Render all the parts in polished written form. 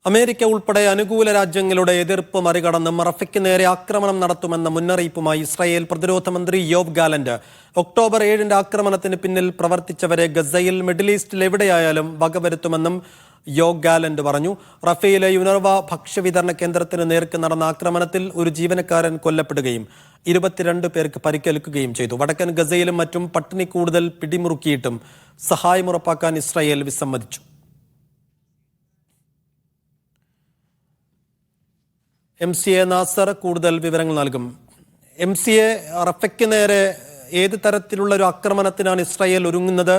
America ഉൾപ്പെടെ അനുകൂല രാജ്യങ്ങളുടെ എതിർപ്പ് മറികടന്ന് റഫയ്ക്ക് നേരെ ആക്രമണം നടത്തുമെന്ന മുന്നറിയിപ്പുമായി ഇസ്രായേൽ പ്രതിരോധ മന്ത്രി യോവ് ഗാലന്റ്. ഒക്ടോബർ 7 ആക്രമണത്തിന് പിന്നിൽ പ്രവർത്തിച്ചവരെ ഗസയിൽ മിഡിൽ ഈസ്റ്റിൽ എവിടെയായാലും വകവരുത്തുമെന്നും യോവ് ഗാലന്റ് പറഞ്ഞു. റഫയിലെ യുനർവ ഭക്ഷ്യവിതരണ കേന്ദ്രത്തിന് നേർക്ക് നടന്ന ആക്രമണത്തിൽ ഒരു ജീവനക്കാരൻ കൊല്ലപ്പെടുകയും 22 പേർക്ക് പരിക്കേൽക്കുകയും ചെയ്തു. വടക്കൻ ഗസയിലും മറ്റും പട്ടിണി കൂടുതൽ പിടിമുറുക്കിയിട്ടും സഹായം ഉറപ്പാക്കാൻ ഇസ്രായേൽ വിസമ്മതിച്ചു. MCA നാസർ കൂടുതൽ വിവരങ്ങൾ നൽകും. MCA, റഫയ്ക്ക് നേരെ ഏത് തരത്തിലുള്ള ഒരു ആക്രമണത്തിനാണ് ഇസ്രായേൽ ഒരുങ്ങുന്നത്?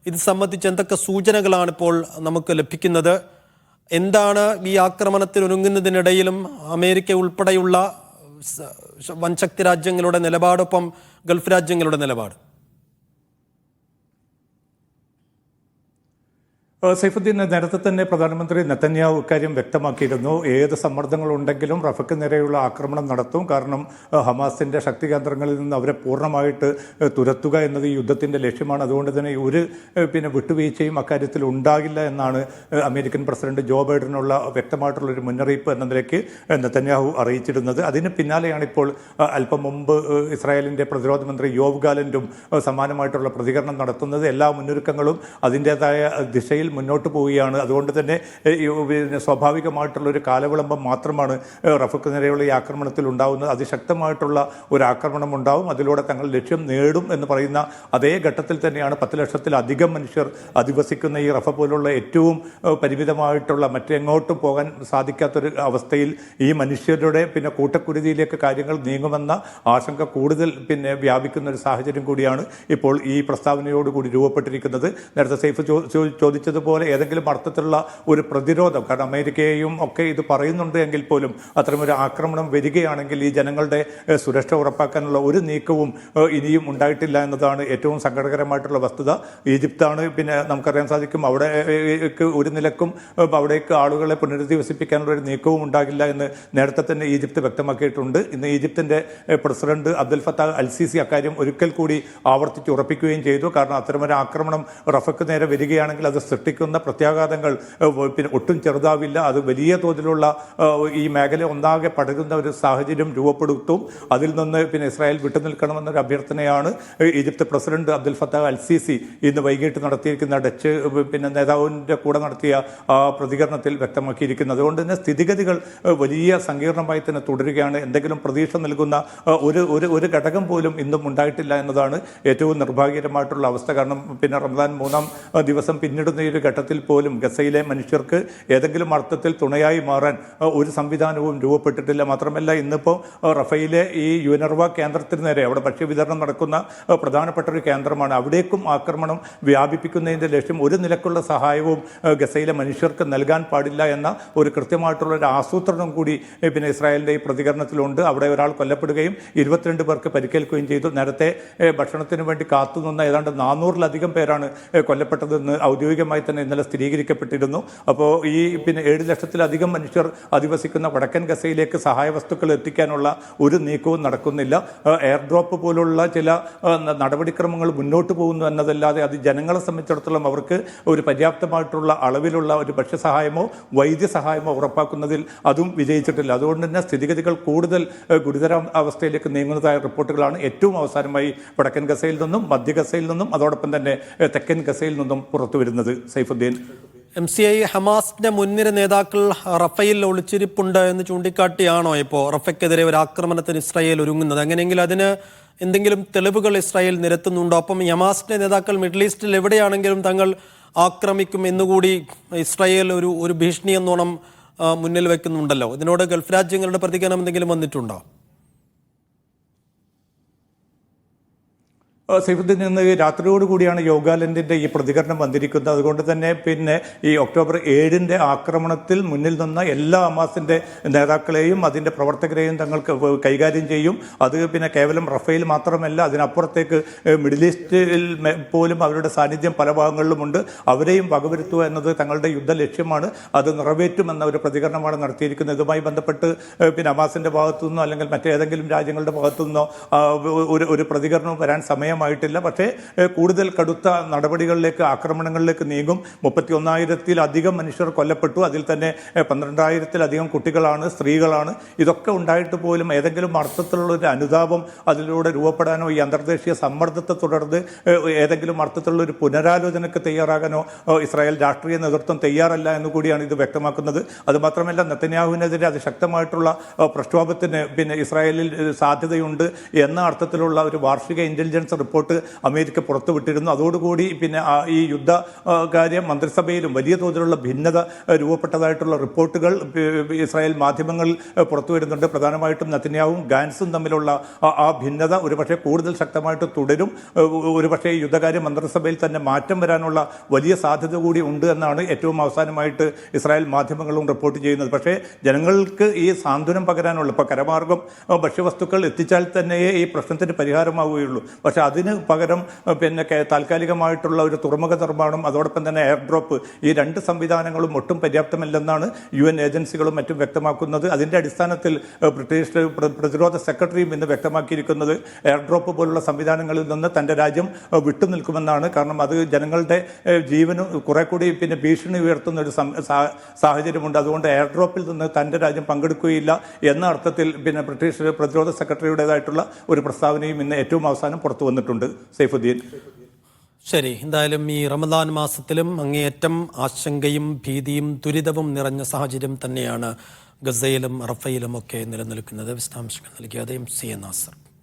ഇത് സംബന്ധിച്ച് എന്തൊക്കെ സൂചനകളാണ് ഇപ്പോൾ നമുക്ക് ലഭിക്കുന്നത്? എന്താണ് ഈ ആക്രമണത്തിന് ഒരുങ്ങുന്നതിനിടയിലും അമേരിക്ക ഉൾപ്പെടെയുള്ള വൻശക്തി രാജ്യങ്ങളുടെ നിലപാടൊപ്പം ഗൾഫ് രാജ്യങ്ങളുടെ നിലപാട്? സൈഫുദ്ദീൻ, നേരത്തെ തന്നെ പ്രധാനമന്ത്രി നെതന്യാഹു ഇക്കാര്യം വ്യക്തമാക്കിയിരുന്നു. ഏത് സമ്മർദ്ദങ്ങളുണ്ടെങ്കിലും റഫയ്ക്ക് നേരെയുള്ള ആക്രമണം നടത്തും. കാരണം ഹമാസിൻ്റെ ശക്തി കേന്ദ്രങ്ങളിൽ നിന്ന് അവരെ പൂർണ്ണമായിട്ട് തുരത്തുക എന്നത് ഈ യുദ്ധത്തിൻ്റെ ലക്ഷ്യമാണ്. അതുകൊണ്ട് തന്നെ ഒരു വിട്ടുവീഴ്ചയും അക്കാര്യത്തിൽ ഉണ്ടാകില്ല എന്നാണ് അമേരിക്കൻ പ്രസിഡന്റ് ജോ ബൈഡനുള്ള വ്യക്തമായിട്ടുള്ളൊരു മുന്നറിയിപ്പ് എന്ന നിലയ്ക്ക് നെതന്യാഹു അറിയിച്ചിരുന്നത്. അതിന് പിന്നാലെയാണ് ഇപ്പോൾ അല്പം മുമ്പ് ഇസ്രായേലിൻ്റെ പ്രതിരോധ മന്ത്രി യോവ് ഗാലന്റും സമാനമായിട്ടുള്ള പ്രതികരണം നടത്തുന്നത്. എല്ലാ മുന്നൊരുക്കങ്ങളും അതിൻ്റേതായ ദിശയിൽ മുന്നോട്ട് പോവുകയാണ്. അതുകൊണ്ട് തന്നെ സ്വാഭാവികമായിട്ടുള്ളൊരു കാലവിളംബം മാത്രമാണ് റഫയ്ക്ക് നേരെയുള്ള ഈ ആക്രമണത്തിൽ ഉണ്ടാകുന്നത്. അതിശക്തമായിട്ടുള്ള ഒരു ആക്രമണം ഉണ്ടാവും. അതിലൂടെ തങ്ങൾ ലക്ഷ്യം നേടും എന്ന് പറയുന്ന അതേ ഘട്ടത്തിൽ തന്നെയാണ് 10 ലക്ഷത്തിലധികം മനുഷ്യർ അധിവസിക്കുന്ന ഈ റഫ പോലുള്ള ഏറ്റവും പരിമിതമായിട്ടുള്ള മറ്റെങ്ങോട്ടും പോകാൻ സാധിക്കാത്തൊരു അവസ്ഥയിൽ ഈ മനുഷ്യരുടെ കൂട്ടക്കുരുതിയിലേക്ക് കാര്യങ്ങൾ നീങ്ങുമെന്ന ആശങ്ക കൂടുതൽ വ്യാപിക്കുന്ന ഒരു സാഹചര്യം കൂടിയാണ് ഇപ്പോൾ ഈ പ്രസ്താവനയോടുകൂടി രൂപപ്പെട്ടിരിക്കുന്നത്. നേരത്തെ സൈഫ് ചോദിച്ചതുപോലെ ഏതെങ്കിലും അർത്ഥത്തിലുള്ള ഒരു പ്രതിരോധം, കാരണം അമേരിക്കയും ഒക്കെ ഇത് പറയുന്നുണ്ട് എങ്കിൽ പോലും അത്തരമൊരു ആക്രമണം വരികയാണെങ്കിൽ ഈ ജനങ്ങളുടെ സുരക്ഷ ഉറപ്പാക്കാനുള്ള ഒരു നീക്കവും ഇനിയും ഉണ്ടായിട്ടില്ല എന്നതാണ് ഏറ്റവും സങ്കടകരമായിട്ടുള്ള വസ്തുത. ഈജിപ്താണ് നമുക്കറിയാൻ സാധിക്കും, അവിടെ ഒരു നിലക്കും അവിടേക്ക് ആളുകളെ പുനരധിവസിപ്പിക്കാനുള്ള ഒരു നീക്കവും ഉണ്ടാകില്ല എന്ന് നേരത്തെ തന്നെ ഈജിപ്ത് വ്യക്തമാക്കിയിട്ടുണ്ട്. ഇന്ന് ഈജിപ്തിൻ്റെ president Abdul Fattah al Sisi അക്കാര്യം ഒരിക്കൽ കൂടി ആവർത്തിച്ച് ഉറപ്പിക്കുകയും ചെയ്തു. കാരണം അത്തരമൊരു ആക്രമണം റഫയ്ക്ക് നേരെ വരികയാണെങ്കിൽ അത് സൃഷ്ടിക്കുന്ന പ്രത്യാഘാതങ്ങൾ ഒട്ടും ചെറുതാവില്ല. അത് വലിയ തോതിലുള്ള ഈ മേഖല ഒന്നാകെ പടരുന്ന ഒരു സാഹചര്യം രൂപപ്പെടുത്തും. അതിൽ നിന്ന് ഇസ്രായേൽ വിട്ടുനിൽക്കണമെന്നൊരു അഭ്യർത്ഥനയാണ് Egypt president Abdul Fattah al Sisi ഇന്ന് വൈകിട്ട് നടത്തിയിരിക്കുന്ന ഡച്ച് നേതാവിൻ്റെ കൂടെ നടത്തിയ പ്രതികരണത്തിൽ വ്യക്തമാക്കിയിരിക്കുന്നത്. അതുകൊണ്ട് തന്നെ സ്ഥിതിഗതികൾ വലിയ സങ്കീർണമായി തന്നെ തുടരുകയാണ്. എന്തെങ്കിലും പ്രതീക്ഷ നൽകുന്ന ഒരു ഘടകം പോലും ഇന്നും ഉണ്ടായിട്ടില്ല എന്നതാണ് ഏറ്റവും നിർഭാഗ്യകരമായിട്ടുള്ള അവസ്ഥ. കാരണം റമദാൻ 3-ാം ദിവസം പിന്നിടുന്ന ഈ ഒരു ഘട്ടത്തിൽ പോലും ഗസയിലെ മനുഷ്യർക്ക് ഏതെങ്കിലും അർത്ഥത്തിൽ തുണയായി മാറാൻ ഒരു സംവിധാനവും രൂപപ്പെട്ടിട്ടില്ല. മാത്രമല്ല, ഇന്നിപ്പോൾ റഫയിലെ ഈ യുനർവ കേന്ദ്രത്തിന് നേരെ, അവിടെ ഭക്ഷ്യവിതരണം നടക്കുന്ന പ്രധാനപ്പെട്ട ഒരു കേന്ദ്രമാണ്, അവിടേക്കും ആക്രമണം വ്യാപിപ്പിക്കുന്നതിൻ്റെ ലക്ഷ്യം ഒരു നിലക്കുള്ള സഹായവും ഗസയിലെ മനുഷ്യർക്ക് നൽകാൻ പാടില്ല എന്ന ഒരു കൃത്യമായിട്ടുള്ള ഒരു ആസൂത്രണം കൂടി ഇസ്രായേലിൻ്റെ ഈ പ്രതികരണത്തിലുണ്ട്. അവിടെ ഒരാൾ കൊല്ലപ്പെടുകയും 22 പേർക്ക് പരിക്കേൽക്കുകയും ചെയ്തു. നേരത്തെ ഭക്ഷണത്തിന് വേണ്ടി കാത്തുനിന്ന ഏതാണ്ട് 400-ലധികം പേരാണ് കൊല്ലപ്പെട്ടതെന്ന് ഔദ്യോഗികമായി തന്നെ ഇന്നലെ സ്ഥിരീകരിക്കപ്പെട്ടിരുന്നു. അപ്പോൾ ഈ 7 ലക്ഷത്തിലധികം മനുഷ്യർ അധിവസിക്കുന്ന വടക്കൻ ഗസയിലേക്ക് സഹായ വസ്തുക്കൾ എത്തിക്കാനുള്ള ഒരു നീക്കവും നടക്കുന്നില്ല. എയർ ഡ്രോപ്പ് പോലുള്ള ചില നടപടിക്രമങ്ങൾ മുന്നോട്ട് പോകുന്നു എന്നതല്ലാതെ അത് ജനങ്ങളെ സംബന്ധിച്ചിടത്തോളം അവർക്ക് ഒരു പര്യാപ്തമായിട്ടുള്ള അളവിലുള്ള ഒരു ഭക്ഷ്യസഹായമോ വൈദ്യസഹായമോ ഉറപ്പാക്കുന്നതിൽ അതും വിജയിച്ചിട്ടില്ല. അതുകൊണ്ട് തന്നെ സ്ഥിതിഗതികൾ കൂടുതൽ ഗുരുതര അവസ്ഥയിലേക്ക് നീങ്ങുന്നതായ റിപ്പോർട്ടുകളാണ് ഏറ്റവും അവസാനമായി വടക്കൻ ഗസയിൽ നിന്നും മധ്യ ഗസയിൽ നിന്നും അതോടൊപ്പം തന്നെ തെക്കൻ ഗസയിൽ നിന്നും പുറത്തു വരുന്നത്. സൈഫുദ്ദീൻ, MCA ഹമാസിന്റെ മുൻനിര നേതാക്കൾ റഫയിൽ ഒളിച്ചിരിപ്പുണ്ട് എന്ന് ചൂണ്ടിക്കാട്ടിയാണോ ഇപ്പോൾ റഫയ്ക്കെതിരെ ഒരു ആക്രമണത്തിന് ഇസ്രായേൽ ഒരുങ്ങുന്നത്? അങ്ങനെയെങ്കിൽ അതിന് എന്തെങ്കിലും തെളിവുകൾ ഇസ്രായേൽ നിരത്തുന്നുണ്ടോ? അപ്പം ഹമാസിന്റെ നേതാക്കൾ മിഡിൽ ഈസ്റ്റിൽ എവിടെയാണെങ്കിലും തങ്ങൾ ആക്രമിക്കും എന്നുകൂടി ഇസ്രായേൽ ഒരു ഭീഷണി എന്നോണം മുന്നിൽ വെക്കുന്നുണ്ടല്ലോ. ഇതിനോട് ഗൾഫ് രാജ്യങ്ങളുടെ പ്രതികരണം എന്തെങ്കിലും വന്നിട്ടുണ്ടോ? സൈഫുദ്ദീൻ, ഇന്ന് രാത്രിയോടുകൂടിയാണ് യോവ് ഗാലന്റിൻ്റെ ഈ പ്രതികരണം വന്നിരിക്കുന്നത്. അതുകൊണ്ട് തന്നെ ഈ ഒക്ടോബർ 7 ആക്രമണത്തിൽ മുന്നിൽ നിന്ന എല്ലാ ഹമാസിൻ്റെ നേതാക്കളെയും അതിൻ്റെ പ്രവർത്തകരെയും തങ്ങൾക്ക് കൈകാര്യം ചെയ്യും. അത് കേവലം റഫേൽ മാത്രമല്ല, അതിനപ്പുറത്തേക്ക് മിഡിൽ ഈസ്റ്റിൽ പോലും അവരുടെ സാന്നിധ്യം പല ഭാഗങ്ങളിലുമുണ്ട്. അവരെയും വകവരുത്തുക എന്നത് തങ്ങളുടെ യുദ്ധ ലക്ഷ്യമാണ്. അത് നിറവേറ്റുമെന്ന ഒരു പ്രതികരണമാണ് നടത്തിയിരിക്കുന്നത്. ഇതുമായി ബന്ധപ്പെട്ട് ഹമാസിൻ്റെ ഭാഗത്തുനിന്നോ അല്ലെങ്കിൽ മറ്റേതെങ്കിലും രാജ്യങ്ങളുടെ ഭാഗത്തുനിന്നോ ഒരു പ്രതികരണവും വരാൻ സമയം സമയമായിട്ടില്ല. പക്ഷേ കൂടുതൽ കടുത്ത നടപടികളിലേക്ക്, ആക്രമണങ്ങളിലേക്ക് നീങ്ങും. 31,000-ത്തിലധികം മനുഷ്യർ കൊല്ലപ്പെട്ടു. അതിൽ തന്നെ 12,000-ത്തിലധികം കുട്ടികളാണ്, സ്ത്രീകളാണ്. ഇതൊക്കെ ഉണ്ടായിട്ട് പോലും ഏതെങ്കിലും അർത്ഥത്തിലുള്ള ഒരു അനുതാപം അതിലൂടെ രൂപപ്പെടാനോ ഈ അന്തർദേശീയ സമ്മർദ്ദത്തെ തുടർന്ന് ഏതെങ്കിലും അർത്ഥത്തിലുള്ള ഒരു പുനരാലോചനയ്ക്ക് തയ്യാറാകാനോ ഇസ്രായേൽ രാഷ്ട്രീയ നേതൃത്വം തയ്യാറല്ല എന്നുകൂടിയാണ് ഇത് വ്യക്തമാക്കുന്നത്. അതുമാത്രമല്ല, നെതന്യാഹുവിനെതിരെ അതിശക്തമായിട്ടുള്ള പ്രക്ഷോഭത്തിന് ഇസ്രായേലിൽ സാധ്യതയുണ്ട് എന്ന അർത്ഥത്തിലുള്ള ഒരു വാർഷിക ഇന്റലിജൻസ് റിപ്പോർട്ട് അമേരിക്ക പുറത്തുവിട്ടിരുന്നു. അതോടുകൂടി ഈ യുദ്ധകാര്യ മന്ത്രിസഭയിലും വലിയ തോതിലുള്ള ഭിന്നത രൂപപ്പെട്ടതായിട്ടുള്ള റിപ്പോർട്ടുകൾ ഇസ്രായേൽ മാധ്യമങ്ങളിൽ പുറത്തു വരുന്നുണ്ട്. പ്രധാനമായിട്ടും നെതന്യാഹുവും ഗാൻസും തമ്മിലുള്ള ആ ഭിന്നത ഒരുപക്ഷെ കൂടുതൽ ശക്തമായിട്ട് തുടരും. ഒരുപക്ഷെ ഈ യുദ്ധകാര്യ മന്ത്രിസഭയിൽ തന്നെ മാറ്റം വരാനുള്ള വലിയ സാധ്യത കൂടി ഉണ്ട് എന്നാണ് ഏറ്റവും അവസാനമായിട്ട് ഇസ്രായേൽ മാധ്യമങ്ങളും റിപ്പോർട്ട് ചെയ്യുന്നത്. പക്ഷേ ജനങ്ങൾക്ക് ഈ സാന്ത്വനം പകരാനുള്ള, ഇപ്പോൾ കരമാർഗം ഭക്ഷ്യവസ്തുക്കൾ എത്തിച്ചാൽ തന്നെയേ ഈ പ്രശ്നത്തിന് പരിഹാരമാവുകയുള്ളൂ. പക്ഷേ അതിന് പകരം താൽക്കാലികമായിട്ടുള്ള ഒരു തുറമുഖ നിർമ്മാണം, അതോടൊപ്പം തന്നെ എയർ ഡ്രോപ്പ്, ഈ രണ്ട് സംവിധാനങ്ങളും ഒട്ടും പര്യാപ്തമല്ലെന്നാണ് UN ഏജൻസികളും മറ്റും വ്യക്തമാക്കുന്നത്. അതിൻ്റെ അടിസ്ഥാനത്തിൽ ബ്രിട്ടീഷ് പ്രതിരോധ സെക്രട്ടറിയും ഇന്ന് വ്യക്തമാക്കിയിരിക്കുന്നത് എയർ ഡ്രോപ്പ് പോലുള്ള സംവിധാനങ്ങളിൽ നിന്ന് തൻ്റെ രാജ്യം വിട്ടുനിൽക്കുമെന്നാണ്. കാരണം അത് ജനങ്ങളുടെ ജീവനും കുറെ കൂടി ഭീഷണി ഉയർത്തുന്ന ഒരു സാഹചര്യമുണ്ട്. അതുകൊണ്ട് എയർ ഡ്രോപ്പിൽ നിന്ന് തൻ്റെ രാജ്യം പങ്കെടുക്കുകയില്ല എന്ന അർത്ഥത്തിൽ ബ്രിട്ടീഷ് പ്രതിരോധ സെക്രട്ടറിയുടേതായിട്ടുള്ള ഒരു പ്രസ്താവനയും ഇന്ന് ഏറ്റവും അവസാനം പുറത്തു വന്നിട്ടുണ്ട്. സൈഫുദ്ദീൻ. ശരി, എന്തായാലും ഈ റമദാൻ മാസത്തിലും അങ്ങേയറ്റം ആശങ്കയും ഭീതിയും ദുരിതവും നിറഞ്ഞ സാഹചര്യം തന്നെയാണ് ഗസയിലും റഫയിലും ഒക്കെ നിലനിൽക്കുന്നത്. വിശദാംശങ്ങൾ നൽകിയത് MC നാസർ.